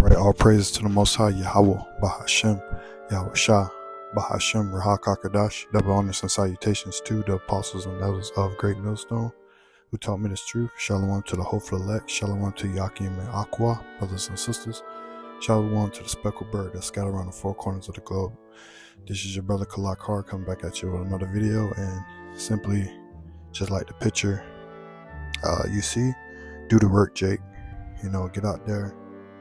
Right, all praises to the Most High, Yahweh, Bahashem, Yahweh Shah, Bahashem, Rahak HaKadosh. Double honors and salutations to the apostles and elders of Great Millstone, who taught me this truth. Shalom to the hopeful elect. Shalom to Yakim and Aqua, brothers and sisters. Shalom to the speckled bird that's scattered around the four corners of the globe. This is your brother Kalak Har coming back at you with another video, and simply just like the picture you see, do the work, Jake. Get out there,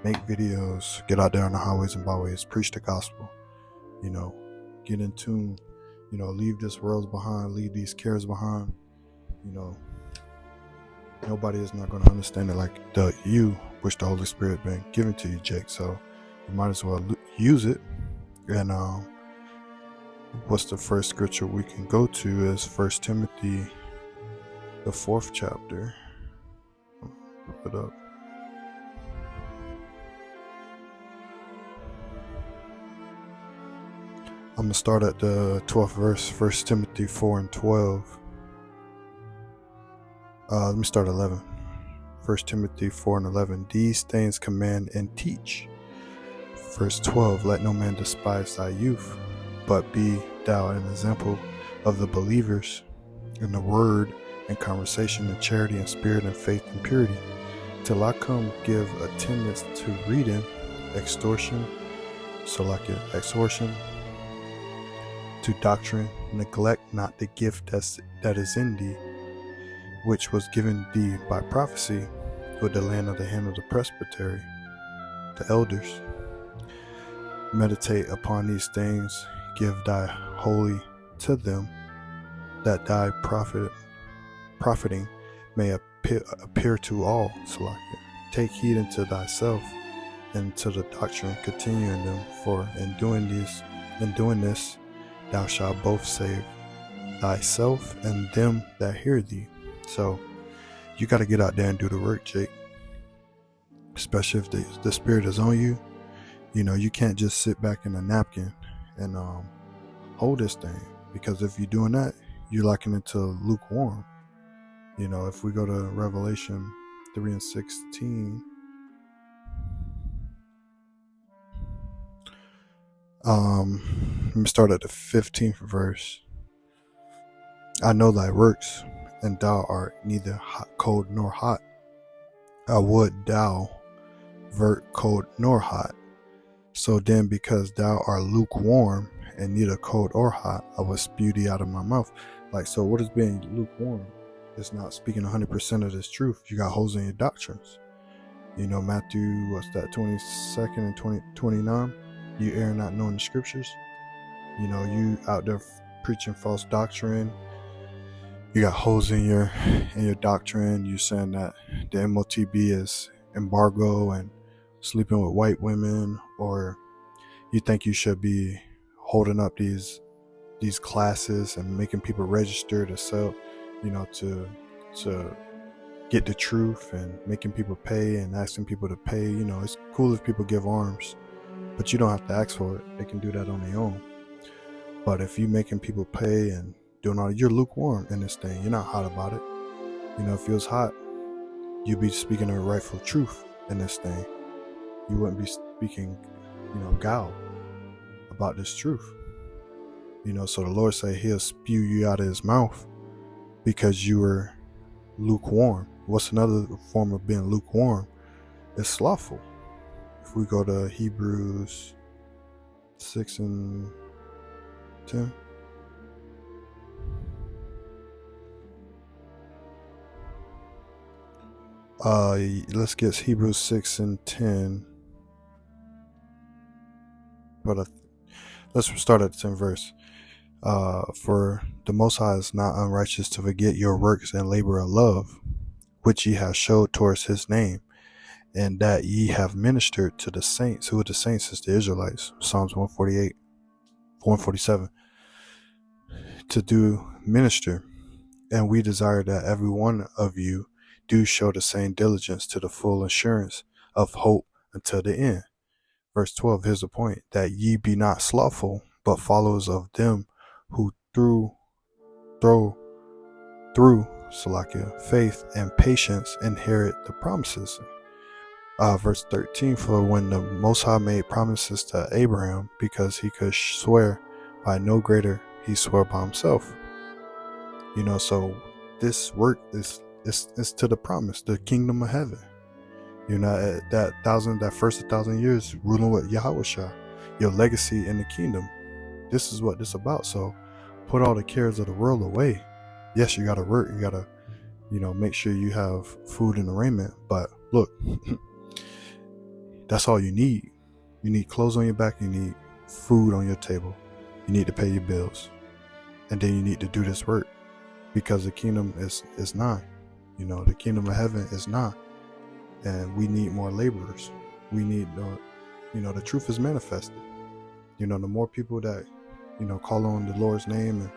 make videos, get out there on the highways and byways, preach the gospel, get in tune, leave this world behind, leave these cares behind. Nobody is not going to understand it like you, which the Holy Spirit been given to you, Jake. So you might as well use it. And what's the first scripture we can go to is 1 Timothy, the 4th chapter. Put it up. I'm going to start at the 12th verse, 1 Timothy 4 and 12. Let me start at 11. 1 Timothy 4 and 11. These things command and teach. Verse 12. Let no man despise thy youth, but be thou an example of the believers in the word and conversation and charity and spirit and faith and purity. Till I come, give attendance to reading, extortion, exhortation, to doctrine. Neglect not the gift that is in thee, which was given thee by prophecy with the land of the hand of the presbytery, the elders. Meditate upon these things, give thy wholly to them, that thy profiting may appear to all. Take heed unto thyself and to the doctrine, continue in them, for in doing this thou shalt both save thyself and them that hear thee. So you got to get out there and do the work, Jake. Especially if the Spirit is on you. You can't just sit back in a napkin and hold this thing, because if you're doing that, you're liking it to lukewarm. If we go to Revelation 3 and 16, let me start at the 15th verse. I know thy works, and thou art neither cold nor hot. I would thou wert cold nor hot. So then, because thou art lukewarm and neither cold or hot, I will spew thee out of my mouth. So what is being lukewarm? It's not speaking 100% of this truth. You got holes in your doctrines. Matthew, 22nd and 29? You err not knowing the scriptures. You out there preaching false doctrine. You got holes in your doctrine. You saying that the MOTB is embargo and sleeping with white women, or you think you should be holding up these classes and making people register to sell, to get the truth, and making people pay and asking people to pay. It's cool if people give alms, but you don't have to ask for it. They can do that on their own. But if you making people pay and doing all, you're lukewarm in this thing. You're not hot about it. If you was hot, you'd be speaking the rightful truth in this thing. You wouldn't be speaking, guile about this truth. So the Lord say he'll spew you out of his mouth because you were lukewarm. What's another form of being lukewarm? It's slothful. If we go to Hebrews 6 and 10. Let's get Hebrews 6 and 10. But let's start at the 10th verse. For the Most High is not unrighteous to forget your works and labor of love, which ye have showed towards his name, and that ye have ministered to the saints. Who are the saints? Is the Israelites. Psalms 148, 147. To do minister. And we desire that every one of you do show the same diligence to the full assurance of hope until the end. Verse 12, here's the point, that ye be not slothful, but followers of them who through faith and patience inherit the promises. Verse 13, for when the Most High made promises to Abraham, because he could swear by no greater, he swore by himself. So this work is to the promise, the kingdom of heaven. That first 1,000 years ruling with Yahushua, your legacy in the kingdom. This is what this about. So put all the cares of the world away. Yes, you gotta work, you gotta, make sure you have food and raiment. But look, that's all you need. You need clothes on your back, you need food on your table, you need to pay your bills, and then you need to do this work, because the kingdom is nigh. The kingdom of heaven is nigh, and we need more laborers. We need the truth is manifested. The more people that call on the Lord's name,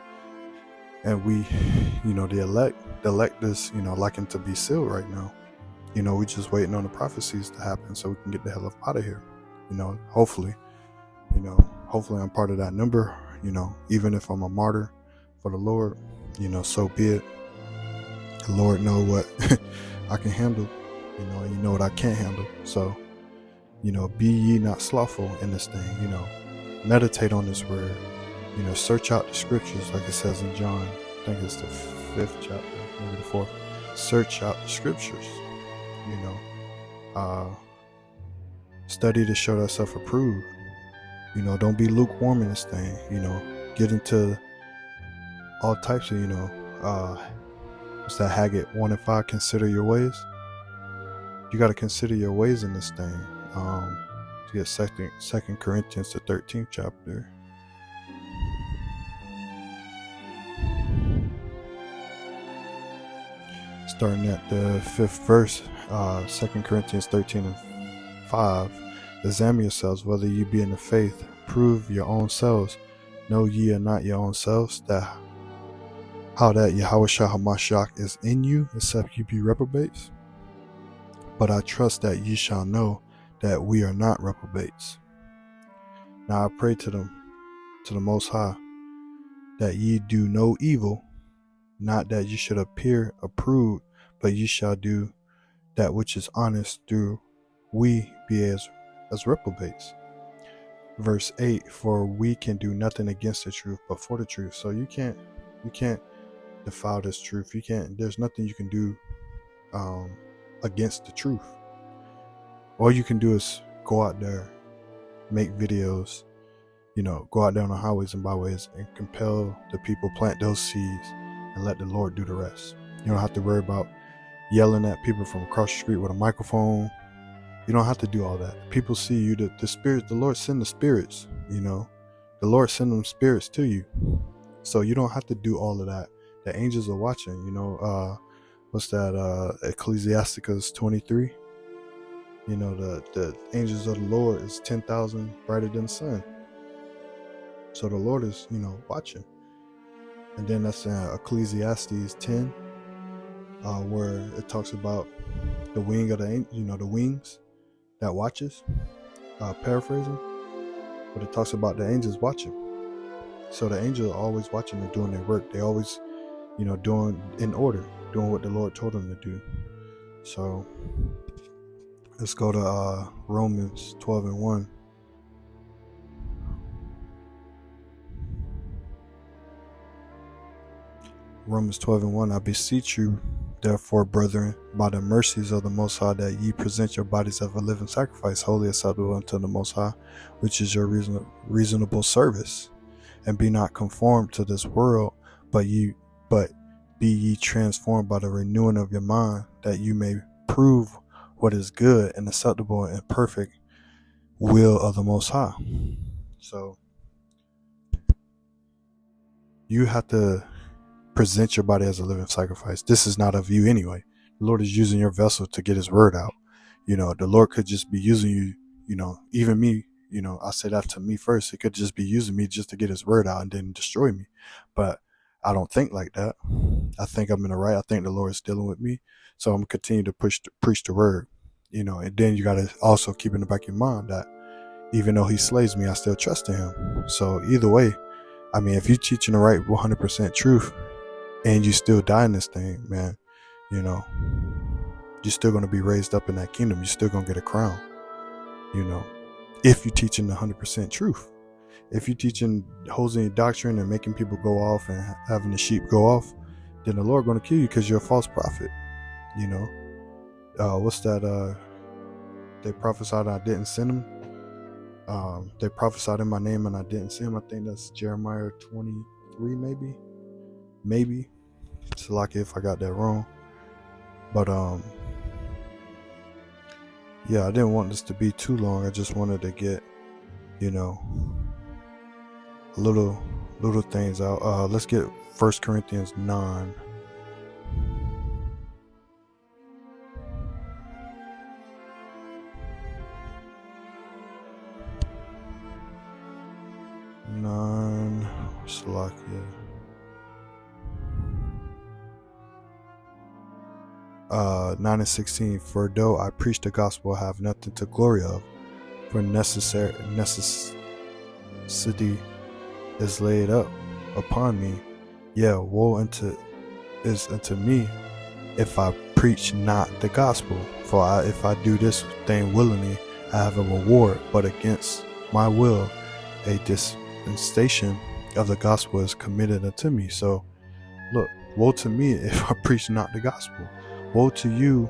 and we the elect is likened to be sealed right now. We're just waiting on the prophecies to happen so we can get the hell up out of here. Hopefully I'm part of that number. Even if I'm a martyr for the Lord, so be it. The Lord know what I can handle, and you know what I can't handle. So, be ye not slothful in this thing. Meditate on this word. Search out the scriptures, like it says in John. I think it's the 5th chapter, maybe the 4th. Search out the scriptures. Study to show thyself approved. Don't be lukewarm in this thing. Get into all types of, what's that, Haggai 1:5, consider your ways. You got to consider your ways in this thing. To get Second Corinthians, the 13th chapter. Starting at the 5th verse, 2 Corinthians 13:5. Examine yourselves whether you be in the faith. Prove your own selves. Know ye are not your own selves, that how that Yahushua HaMashiach is in you, except you be reprobates. But I trust that ye shall know that we are not reprobates. Now I pray to the Most High, that ye do no evil, not that ye should appear approved, but ye shall do that which is honest, through we be as reprobates. Verse 8, for we can do nothing against the truth, but for the truth. So you can't defile this truth. There's nothing you can do against the truth. All you can do is go out there, make videos, go out there on the highways and byways and compel the people, plant those seeds, and let the Lord do the rest. You don't have to worry about yelling at people from across the street with a microphone. You don't have to do all that. People see you. The spirits, the Lord send the spirits. The Lord send them spirits to you. So you don't have to do all of that. The angels are watching. What's that? Ecclesiasticus 23. The angels of the Lord is 10,000 brighter than the sun. So the Lord is, watching. And then that's Ecclesiastes 10, where it talks about the wing of the wings that watches, paraphrasing, but it talks about the angels watching. So the angels are always watching and doing their work. They always, doing in order, doing what the Lord told them to do. So let's go to Romans 12:1. Romans 12:1. I beseech you, therefore, brethren, by the mercies of the Most High, that ye present your bodies as a living sacrifice, wholly acceptable unto the Most High, which is your reasonable service. And be not conformed to this world, but be ye transformed by the renewing of your mind, that you may prove what is good and acceptable and perfect will of the Most High. So you have to present your body as a living sacrifice. This is not of you anyway. The Lord is using your vessel to get his word out. The Lord could just be using you, even me, I say that to me first. He could just be using me just to get his word out and then destroy me. But I don't think like that. I think I'm in the right. I think the Lord is dealing with me. So I'm going to continue to preach the word, and then you got to also keep in the back of your mind that even though he slays me, I still trust in him. So either way, if you're teaching the right 100% truth, and you still die in this thing, man, you you're still going to be raised up in that kingdom. You're still going to get a crown, if you're teaching the 100% truth. If you're teaching holy doctrine and making people go off and having the sheep go off, then the Lord going to kill you because you're a false prophet. What's that? They prophesied I didn't send them. They prophesied in my name and I didn't send them. I think that's Jeremiah 23, maybe. It's lucky if I got that wrong. But yeah, I didn't want this to be too long. I just wanted to get, little things out. Let's get 1 Corinthians 9. Salakia. 9:16. For though I preach the gospel, I have nothing to glory of, for necessity is laid up upon me. Yeah, woe is unto me if I preach not the gospel. For if I do this thing willingly, I have a reward, but against my will, a dispensation of the gospel is committed unto me. So, look, woe to me if I preach not the gospel. Woe to you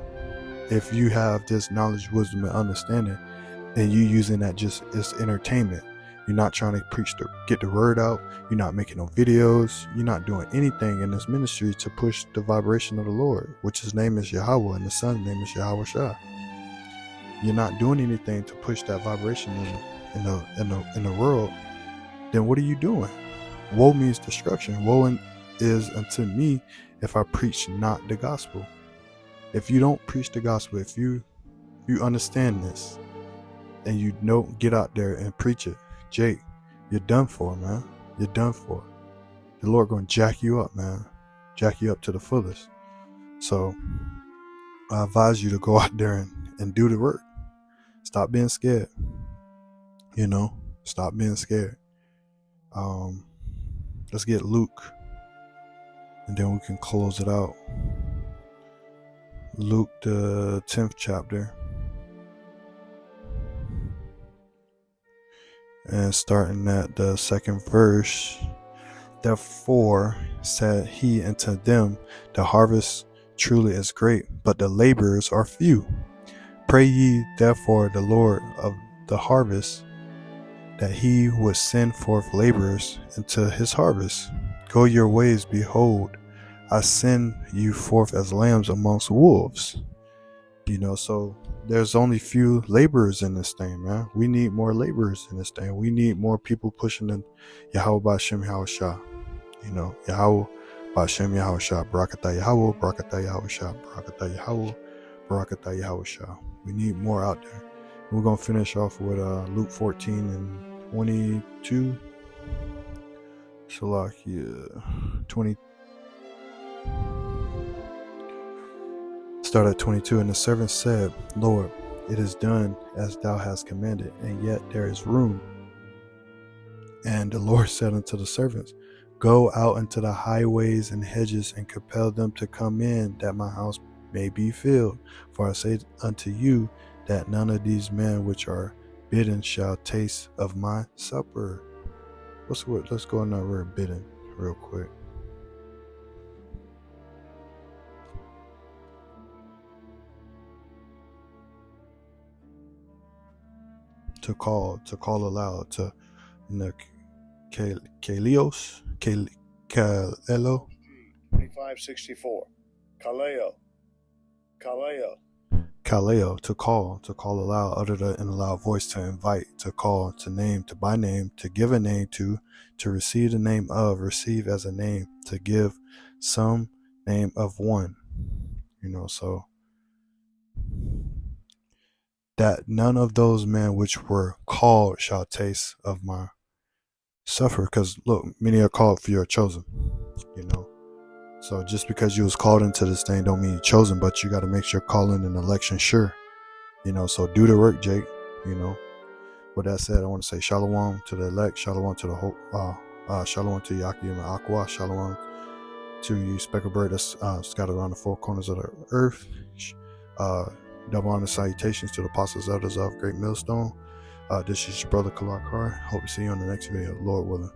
if you have this knowledge, wisdom, and understanding, and you using that just as entertainment. You're not trying to get the word out. You're not making no videos. You're not doing anything in this ministry to push the vibration of the Lord, which his name is Yahweh, and the Son's name is Yahweh Shah. You're not doing anything to push that vibration in the world. Then what are you doing? Woe means destruction. Woe is unto me if I preach not the gospel. If you don't preach the gospel, if you understand this, and you don't get out there and preach it, Jake, you're done for, man. You're done for. The Lord gonna jack you up, man. Jack you up to the fullest. So I advise you to go out there and do the work. Stop being scared. Stop being scared. Let's get Luke, and then we can close it out. Luke, the 10th chapter, and starting at the 2nd verse. Therefore said he unto them, the harvest truly is great, but the laborers are few. Pray ye therefore the Lord of the harvest, that he would send forth laborers into his harvest. Go your ways, behold, I send you forth as lambs amongst wolves. So there's only few laborers in this thing, man. We need more laborers in this thing. We need more people pushing the Yahweh B'Shem Yahweh Shah. Yahweh B'Shem Yahweh Shah, Barakatah Yahweh, Barakatah Yahweh Shah, Barakatah Yahweh, Barakatah Yahweh Shah. We need more out there. We're going to finish off with Luke 14 and 22. Salakia 20. Start at 22. And the servant said, Lord, it is done as thou hast commanded, and yet there is room. And the Lord said unto the servants, Go out into the highways and hedges, and compel them to come in, that my house may be filled. For I say unto you, that none of these men which are bidden shall taste of my supper. Let's go on that word bidden real quick. To call aloud, to Kalios, Kalelo. 2564. Kaleo, to call aloud, utter in a loud voice, to invite, to call, to name, to by name, to give a name to receive the name of, receive as a name, to give some name of one. So that none of those men which were called shall taste of my supper. Because look, many are called, few are chosen. So just because you was called into this thing don't mean you're chosen, but you got to make sure calling and election sure. So do the work, Jake. With that said, I want to say shalom to the elect, shalom to the hope, shalom to Yakim and Aqua, shalom to you speckled bird that's scattered around the four corners of the earth. Double honor salutations to the apostles, elders of Great Millstone. This is your brother Kalakar. Hope to see you on the next video, Lord willing.